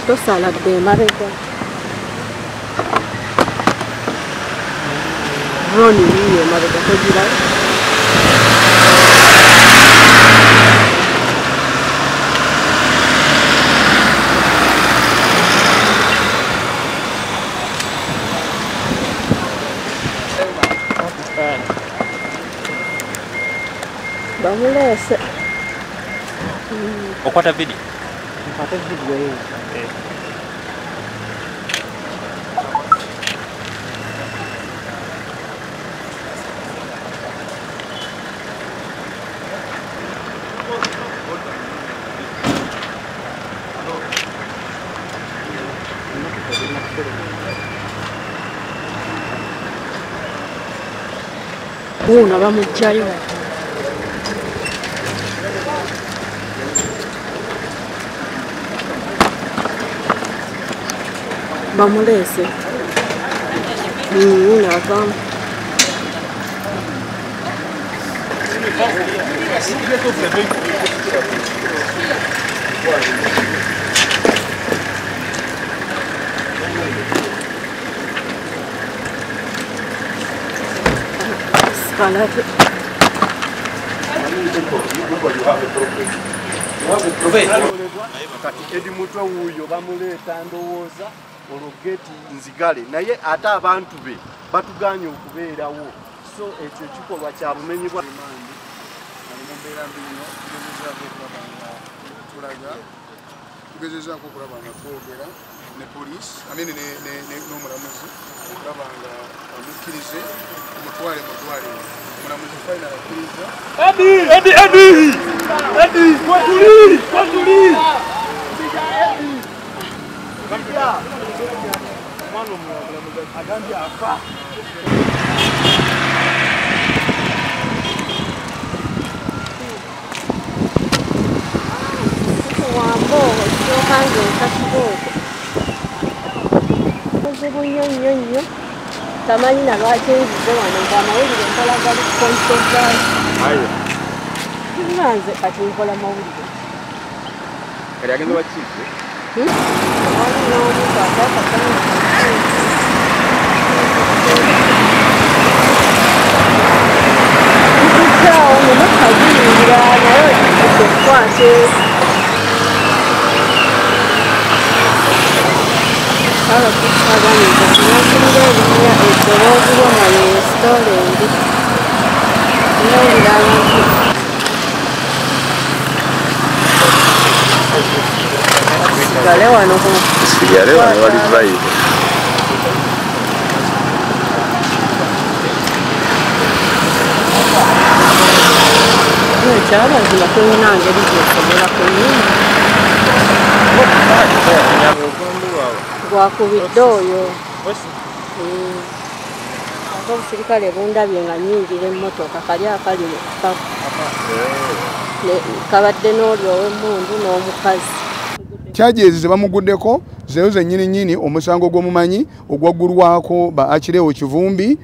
tosala de mareka drone niye mareka tojira bamulese okwata video mpate video hiyo una bamujjayo bamulese unavamo scalate kati edi mutwe wuyo bamuleta ndowooza olugeti nzigale naye ate abantu be batuganye okubeerawo so ekyo ekikolwa kya bumenyi bwa tugezezaako okulaba nga twogera ne poliisi n'omulamuzi okulaba nga amukkirize omutwale omulamuzi final akkiriza agambye afa wambo okirokange nkakiboko ozibu nnyo tamanyi nalwaki enzize wano ng'amawulire nkola gali konsogaali nze kati nkola mawulire kali agenda wakize wali n'omuntu atakasana kikyawo nemukagiyingira naye okukwate abakusaganiza nakulira ebinnya eddoboozi lyo mu restauranti nowulira abantu sigale wano wali vibe ekyabazima tulina ngeri gyesobola kunyuma gwakubidde oyo ate obusirikale bundabye nga nyingira emmotoka kali akali kabadde n'oli ow'emmundu n'omukazi kyajezi ze bamuguddeko zeyo zennyini omusango gw'omumanyi ogwaggulwako ba Akireewo Kivumbi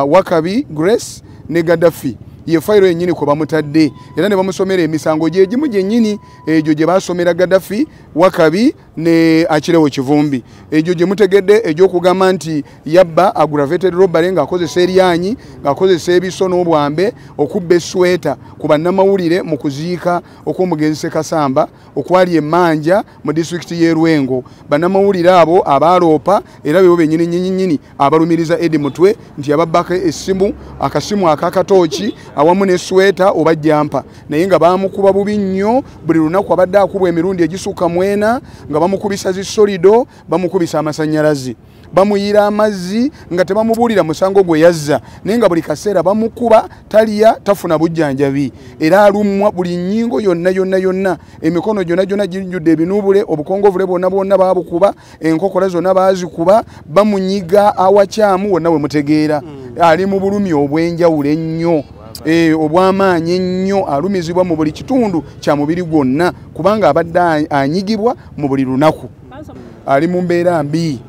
Wakabi Grace ne Gaddafi ye fayiro yennyini kwe bamutadde era ne bamusomera emisango gyegimu gyennyini egyo gye basomera Gaddafi Wakabi ne Akireewo Kivumbi egyo gye mutegedde egy'okugamba nti yabba aggravated robbery ng'akozesa eryanyi ng'akozesa ebiso n'obwambe okubba esweta ku bannamawulire mu kuziika okw'omugenzi Ssekasamba okwali emmanja mu disitulikiti y'e Lwengo bannamawulire abo abaaloopa era bebo bennyini abalumiriza Edi Mutwe nti yababbako essimu akasimu akakatooki awamu ne sweta oba jampa naye nga bamukuba bubi nnyo buli lunaku abadde akubwa emirundi egisukka mwena nga bamukubisa zisolido bamukubisa amasannyalaze bamuyira amazzi nga tebamubuulira musango gwe yazza naye nga buli kaseera bamukuba taliya tafuna bujjanjabi era alumwa buli nnyingo yonna emikono gyonna gijjudde ebinuubule obukongovule bwonna baabukuba enkokola zonna baazikuba bamunyiga awakyamu wonna we mutegeera ali mu bulumi obw'enjawulo ennyo obw'amaanyi ennyo alumizibwa mu buli kitundu kya mubiri gwonna kubanga abadde anyigibwa mu buli lunaku ali mu mbeera mbi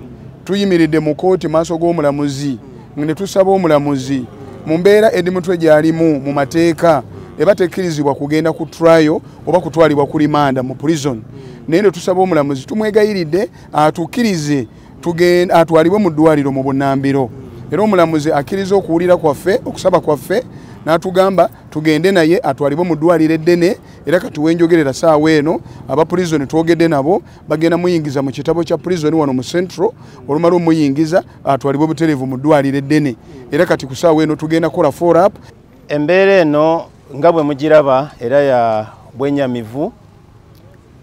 tuyimiridde mu kooti maaso g'omulamuzi ne tusaba omulamuzi mu mbeera Edi Mutwe gy'alimu mu mateeka ebatekirizibwa kugenda ku trial oba kutwalibwa ku rimanda mu prison. Naye tusaba omulamuzi tumwegayiridde atukirize tugenda atwalibwe mu ddwaliro mu Bunnambiro. Era omulamuzi akkiriza okuwulira kwaffe okusaba kwaffe n'atugamba tugende naye atwalibwe mu ddwaliro eddene. Era kati wenjogerera saawa eno aba prison twogedde nabo bagenda muyingiza mu kitabo kya prison wano mu Central olumala omuyingiza atwalibwe butereevu mu ddwaliro eddene. Era kati ku saawa eno tugenda kola follow up. Embeera eno nga bwe mugiraba era ya bwenyamivu,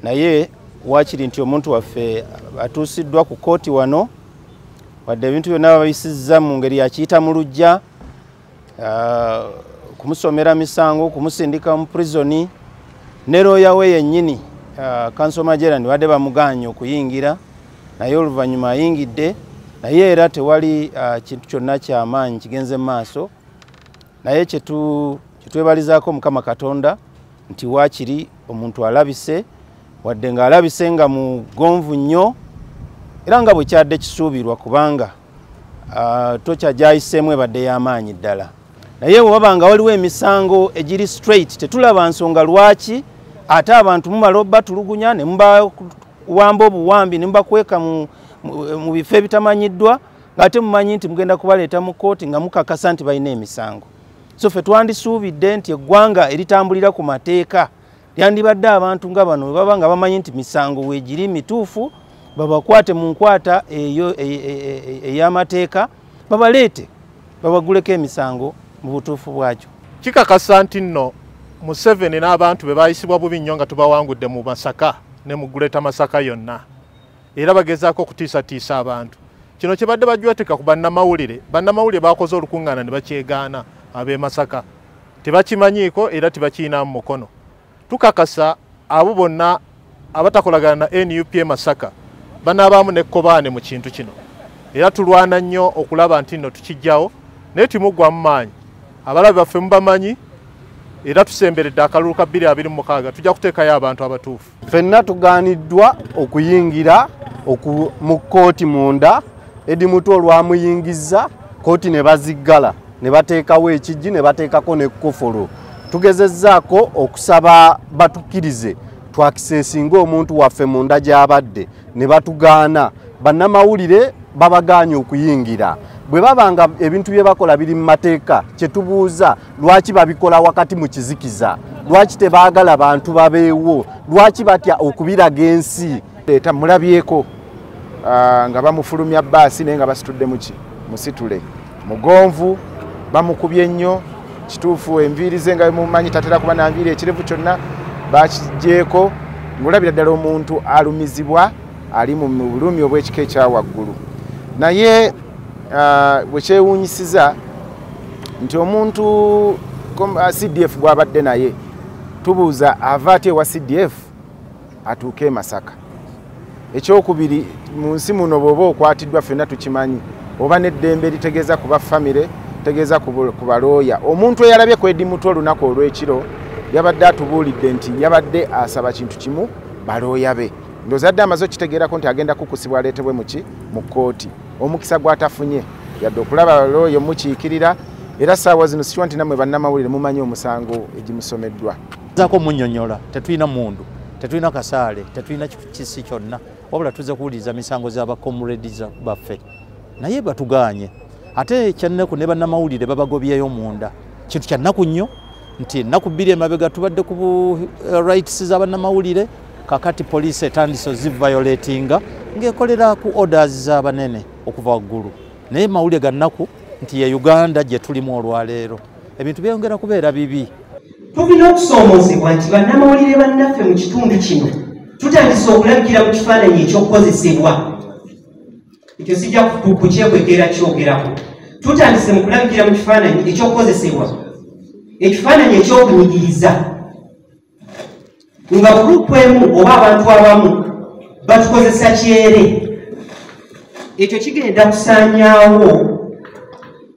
naye wakiri nti omuntu waffe atuusiddwa ku kooti wano wadde ebintu byonna babisizza mu ngeri yakiyita mu lujja, kumusomera misango, kumusindika mu prisoni, ne looya we yennyini Council Majerani wadde bamuganye okuyingira, naye oluvannyuma ayingidde, naye era tewali kintu kyonna ky'amaanyi kigenze mu maaso. Naye kyetwebalizaako Mukama Katonda nti waakiri omuntu alabise, wadde ng'alabise nga mugonvu nnyo era nga bwe kyadde kisuubirwa kubanga tokyajayiseemu ebadde y'amaanyi ddala. Naye bwe waba nga waliwo emisango egiri straight tetulaba nsonga lwaki ate abantu mumala batulugunya ne mubawamba obuwambi ne mubakweka mu bifo ebitamanyiddwa ng'ate mumanyi nti mugenda kubaleeta mu kooti nga mukakasa nti balina emisango. So ffe twandisuubidde nti eggwanga eritambulira ku mateeka lyandibadde abantu nga bano baba nga bamanyi nti misango weegiri mituufu babakwate mu nkwata eyo ey'amateeka babaleete babaguleko emisango mu butuufu bwakyo. Kikakasa nti nno Museveni n'abantu be bayisibwa bubi nnyo nga tubawangudde mu Masaka ne mu Greater Masaka yonna, era bagezaako okutiisatiisa abantu. Kino kibadde bajweteka ku bannamawulire bakoze olukuŋŋaana ne bakyegaana ab'e Masaka, tebakimanyiiko era tebakiinaamu mukono. Tukakasa abo bonna abatakolagana na NUP Masaka banaabaamu nekkobaane mu kintu kino, era tulwana nnyo okulaba nti nno tukijjawo, naye timuggwamu maanyi. Abalabe baffe mubamanyi era tusemberedde akalulu ka 2026 tujja kuteekayo abantu abatuufu. Ffenna tugaaniddwa okuyingira mu kkooti munda, Eddie Mutu olwamuyingizza kkooti ne baziggala ne bateekawo ekijji ne bateekako n'ekkofolo. Tugezezzaako okusaba batukkirize twakiseesinga omuntu waffe munda gy'abadde ne batugaana. Bannamawulire babagaanye okuyingira. Bwe babanga ebintu bye bakola biri mu mateeka, kye tubuuza lwaki babikola wakati mu kizikiza, lwaki tebaagala bantu babeewo, lwaki batya okubiraga ensi. Leeta mulabyeko nga bamufulumya bbaasi naye nga basitudde musitule mugonvu, bamukubye nnyo. Kituufu enviiri ze nga mumanyi tatera kuba na nviiri, ekirevu kyonna bakigyeko, ng'olabira ddala omuntu alumizibwa ali mu bulumi obw'ekika ekya waggulu. Naye bwe kyewuunyisiza nti omuntu CDF gw'abadde naye tubuuza ava atya ewa CDF atuuke e Masaka. Ekyokubiri, mu nsi muno bw'oba okwatiddwa ffenna tukimanyi oba n'eddembe litegeeza kuba famire, tegeeza ku balooya. Omuntu eyalabye ku Eddie Mutu olunaku olw'ekiro yabadde atubuulidde nti yabadde asaba kintu kimu balooya be. Ndowooza adde amaze okitegeerako nti agenda kukusibwa aleetebwe mu kkooti. Omukisa gwatafunye yadde okulaba balooya mukiikirira, era ssaawa zino sikiwa nti nammwe bannamawulire mumanyi omusango egimusomeddwa. Zaako munnyonnyola, tetulina mundu, tetulina kasaale, tetulina kisi kyonna, wabula tuzze kuwuliriza misango z'abakomuledizi baffe. Naye batugaanye. Ate ekyannaku ne bannamawulire babagobyeyo munda. Kintu kya nnaku nnyo nti ennaku 2 emabega tubadde ku rights z'abannamawulire, kakati poliisi etandise ziviolatinga ng'ekolera ku orders z'abanene okuva waggulu. Naye mawulire ga nnaku nti ye Uganda gye tulimu olwaleero ebintu byongera kubeera bibi. Tulina okusoomozebwa nti bannamawulire bannaffe mu kitundu kino tutandise okulabikira ku kifaananyi ekyokukozesebwa. Ekyo sijja kukyekwekera kyogerako. Tutandise mu kulabikira mu kifaananyi ekyokukozesebwa, ekifaananyi ekyokunyigiriza, nga gurupu emu oba abantu abamu batukozesa kyere. Ekyo kigenda kusaanyaawo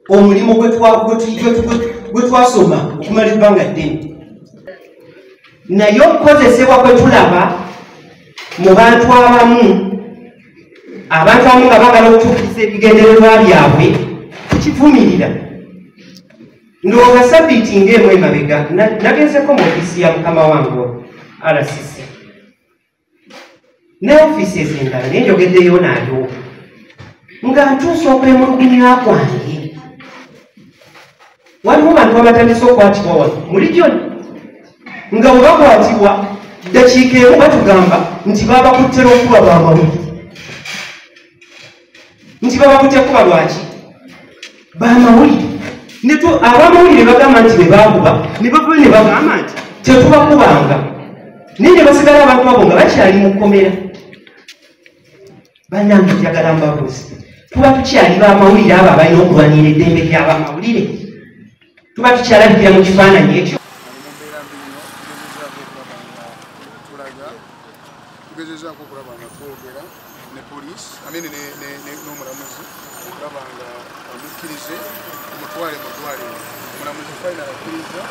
omulimu gwe twasoma okumala ebbanga ddene. Naye okukozesebwa kwe tulaba mu bantu abamu nga baagala okutuukiriza ebigendererwa byabwe tukivumirira. ndowooza sabbiiti ng'emu emabega nagezeko mu ofiisi ya mukama wange RCC ne ofiisi ez'endala naye njogeddeyo naayo nga ntuusa okwemulugunya kwange. Waliwo bantu abatandise okukwatibwa wano mulijoni nga bwe bakwatibwa ddakiika emu batugamba nti babakuttera okuba bamawulire, nti babakutte kuba lwaki bamawulire. Abamawulire bagamba nti bebakuba ne bava ne bagamba nti tetubakubanga, naye ne basigala abantu abo nga bakyali mu kkomera. Bannange njagala mbabuuzi, tuba tukyali bamawulire abo abalina okulwanira eddembe ly'abamawulire? Tuba tukyalabikira mu kifaananyi ekyo? tugezezaako okulaba nga twogera ne poliisi n'omulamuzi okulaba nga amukkirize omutwale mu ddwaliro. Omulamuzi final akkiriza